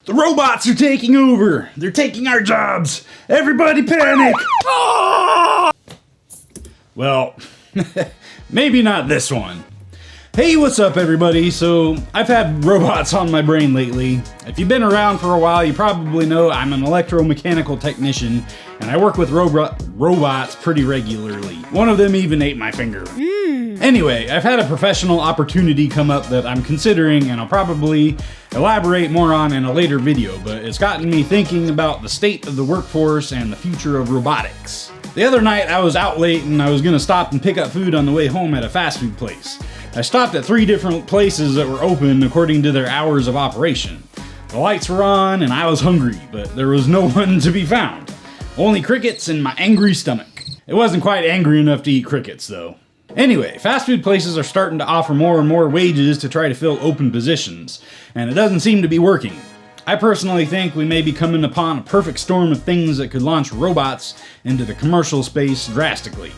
The robots are taking over! They're taking our jobs! Everybody panic! Well, maybe not this one. Hey, what's up everybody? So, I've had robots on my brain lately. If you've been around for a while, you probably know I'm an electromechanical technician, and I work with robots pretty regularly. One of them even ate my finger. Anyway, I've had a professional opportunity come up that I'm considering, and I'll probably elaborate more on in a later video, but it's gotten me thinking about the state of the workforce and the future of robotics. The other night I was out late and I was gonna stop and pick up food on the way home at a fast food place. I stopped at 3 different places that were open according to their hours of operation. The lights were on and I was hungry, but there was no one to be found. Only crickets and my angry stomach. It wasn't quite angry enough to eat crickets though. Anyway, fast food places are starting to offer more and more wages to try to fill open positions, and it doesn't seem to be working. I personally think we may be coming upon a perfect storm of things that could launch robots into the commercial space drastically.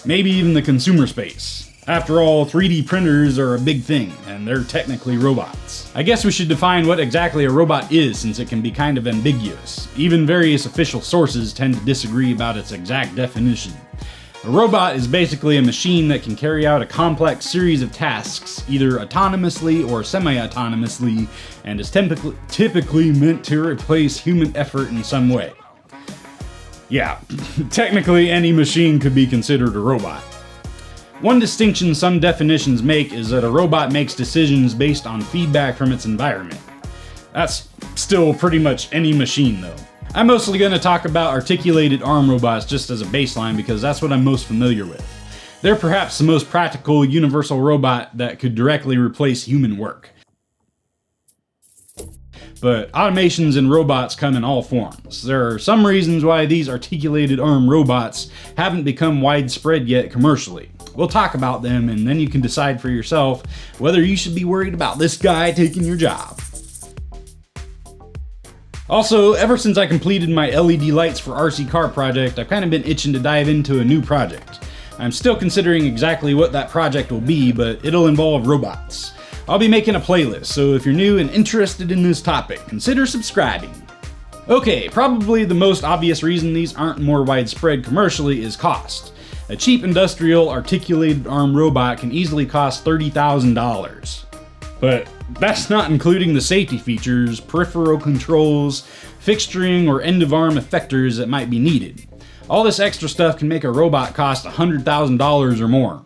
Maybe even the consumer space. After all, 3D printers are a big thing, and they're technically robots. I guess we should define what exactly a robot is, since it can be kind of ambiguous. Even various official sources tend to disagree about its exact definition. A robot is basically a machine that can carry out a complex series of tasks, either autonomously or semi-autonomously, and is typically meant to replace human effort in some way. Yeah, technically any machine could be considered a robot. One distinction some definitions make is that a robot makes decisions based on feedback from its environment. That's still pretty much any machine though. I'm mostly going to talk about articulated arm robots just as a baseline because that's what I'm most familiar with. They're perhaps the most practical universal robot that could directly replace human work. But automations in robots come in all forms. There are some reasons why these articulated arm robots haven't become widespread yet commercially. We'll talk about them and then you can decide for yourself whether you should be worried about this guy taking your job. Also, ever since I completed my LED lights for RC car project, I've kind of been itching to dive into a new project. I'm still considering exactly what that project will be, but it'll involve robots. I'll be making a playlist, so if you're new and interested in this topic, consider subscribing. Okay, probably the most obvious reason these aren't more widespread commercially is cost. A cheap industrial articulated arm robot can easily cost $30,000. But that's not including the safety features, peripheral controls, fixturing, or end-of-arm effectors that might be needed. All this extra stuff can make a robot cost $100,000 or more.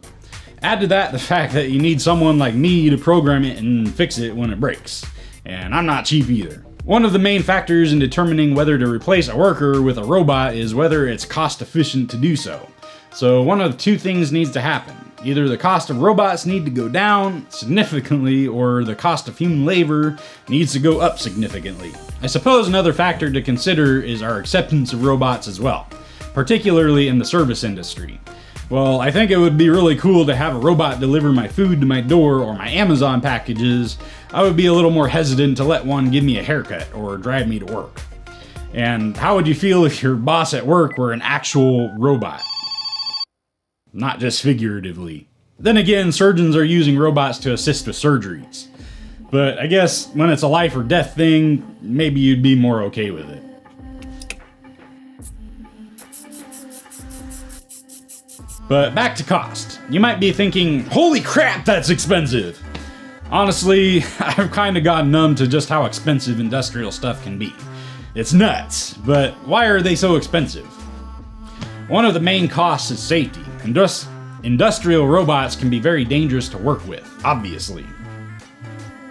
Add to that the fact that you need someone like me to program it and fix it when it breaks. And I'm not cheap either. One of the main factors in determining whether to replace a worker with a robot is whether it's cost efficient to do so. So one of 2 things needs to happen. Either the cost of robots need to go down significantly, or the cost of human labor needs to go up significantly. I suppose another factor to consider is our acceptance of robots as well, particularly in the service industry. Well, I think it would be really cool to have a robot deliver my food to my door or my Amazon packages. I would be a little more hesitant to let one give me a haircut or drive me to work. And how would you feel if your boss at work were an actual robot? Not just figuratively. Then again, surgeons are using robots to assist with surgeries. But I guess when it's a life or death thing, maybe you'd be more okay with it. But back to cost. You might be thinking, holy crap, that's expensive! Honestly, I've kind of gotten numb to just how expensive industrial stuff can be. It's nuts, but why are they so expensive? One of the main costs is safety. Industrial robots can be very dangerous to work with, obviously.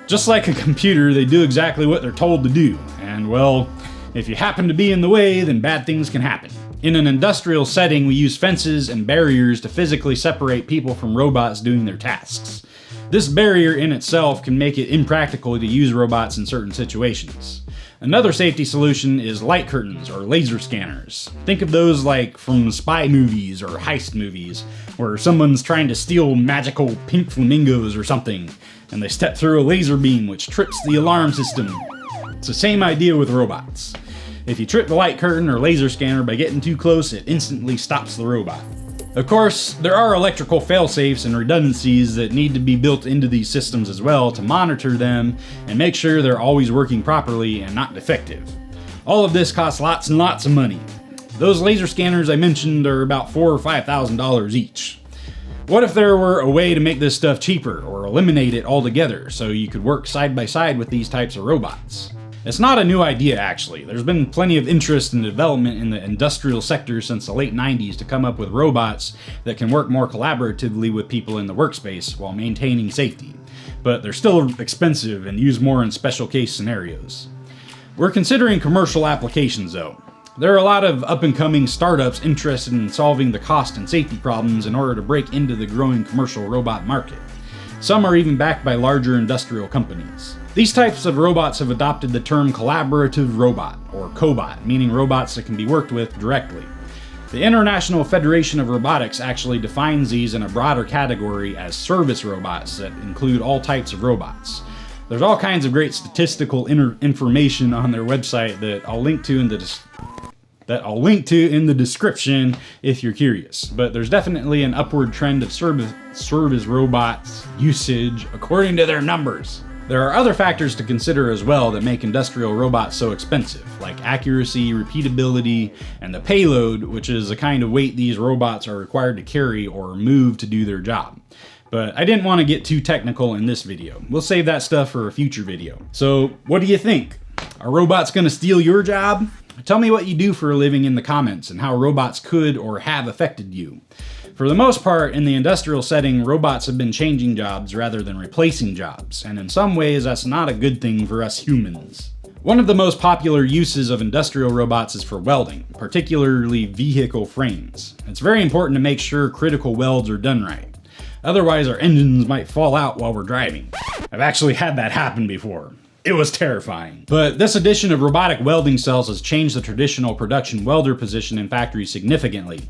Just like a computer, they do exactly what they're told to do, and well, if you happen to be in the way, then bad things can happen. In an industrial setting, we use fences and barriers to physically separate people from robots doing their tasks. This barrier in itself can make it impractical to use robots in certain situations. Another safety solution is light curtains or laser scanners. Think of those like from spy movies or heist movies, where someone's trying to steal magical pink flamingos or something, and they step through a laser beam which trips the alarm system. It's the same idea with robots. If you trip the light curtain or laser scanner by getting too close, it instantly stops the robot. Of course, there are electrical failsafes and redundancies that need to be built into these systems as well to monitor them and make sure they're always working properly and not defective. All of this costs lots and lots of money. Those laser scanners I mentioned are about $4,000 or $5,000 each. What if there were a way to make this stuff cheaper or eliminate it altogether so you could work side by side with these types of robots? It's not a new idea actually. There's been plenty of interest and development in the industrial sector since the late 90s to come up with robots that can work more collaboratively with people in the workspace while maintaining safety. But they're still expensive and used more in special case scenarios. We're considering commercial applications though. There are a lot of up-and-coming startups interested in solving the cost and safety problems in order to break into the growing commercial robot market. Some are even backed by larger industrial companies. These types of robots have adopted the term collaborative robot, or cobot, meaning robots that can be worked with directly. The International Federation of Robotics actually defines these in a broader category as service robots that include all types of robots. There's all kinds of great statistical information on their website that I'll link to in the description if you're curious. But there's definitely an upward trend of service robots usage according to their numbers. There are other factors to consider as well that make industrial robots so expensive, like accuracy, repeatability, and the payload, which is the kind of weight these robots are required to carry or move to do their job. But I didn't want to get too technical in this video. We'll save that stuff for a future video. So what do you think? Are robots going to steal your job? Tell me what you do for a living in the comments and how robots could or have affected you. For the most part, in the industrial setting, robots have been changing jobs rather than replacing jobs, and in some ways that's not a good thing for us humans. One of the most popular uses of industrial robots is for welding, particularly vehicle frames. It's very important to make sure critical welds are done right. Otherwise our engines might fall out while we're driving. I've actually had that happen before. It was terrifying. But this addition of robotic welding cells has changed the traditional production welder position in factories significantly.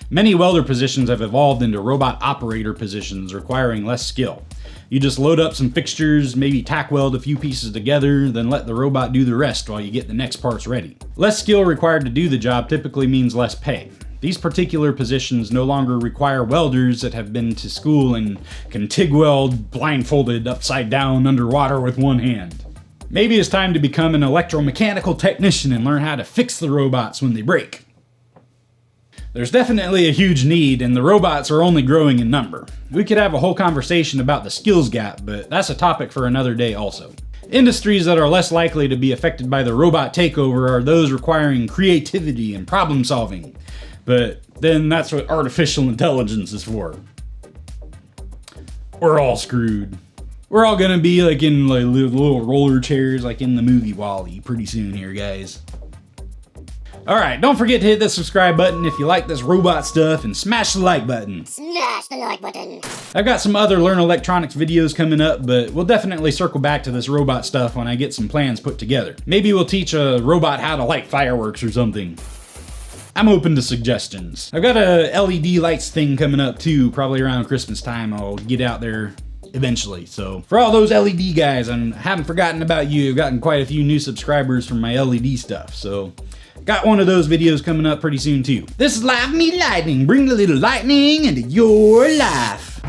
Many welder positions have evolved into robot operator positions requiring less skill. You just load up some fixtures, maybe tack weld a few pieces together, then let the robot do the rest while you get the next parts ready. Less skill required to do the job typically means less pay. These particular positions no longer require welders that have been to school and can TIG weld blindfolded upside down underwater with one hand. Maybe it's time to become an electromechanical technician and learn how to fix the robots when they break. There's definitely a huge need, and the robots are only growing in number. We could have a whole conversation about the skills gap, but that's a topic for another day also. Industries that are less likely to be affected by the robot takeover are those requiring creativity and problem solving. But then that's what artificial intelligence is for. We're all screwed. We're all gonna be like in like little roller chairs like in the movie WALL-E pretty soon here, guys. Alright, don't forget to hit the subscribe button if you like this robot stuff, and smash the like button. Smash the like button. I've got some other Learn Electronics videos coming up, but we'll definitely circle back to this robot stuff when I get some plans put together. Maybe we'll teach a robot how to light fireworks or something. I'm open to suggestions. I've got a LED lights thing coming up too, probably around Christmas time. I'll get out there eventually. So for all those LED guys, I haven't forgotten about you. I've gotten quite a few new subscribers from my LED stuff. So got one of those videos coming up pretty soon too. This is Live Me Lightning. Bring a little lightning into your life.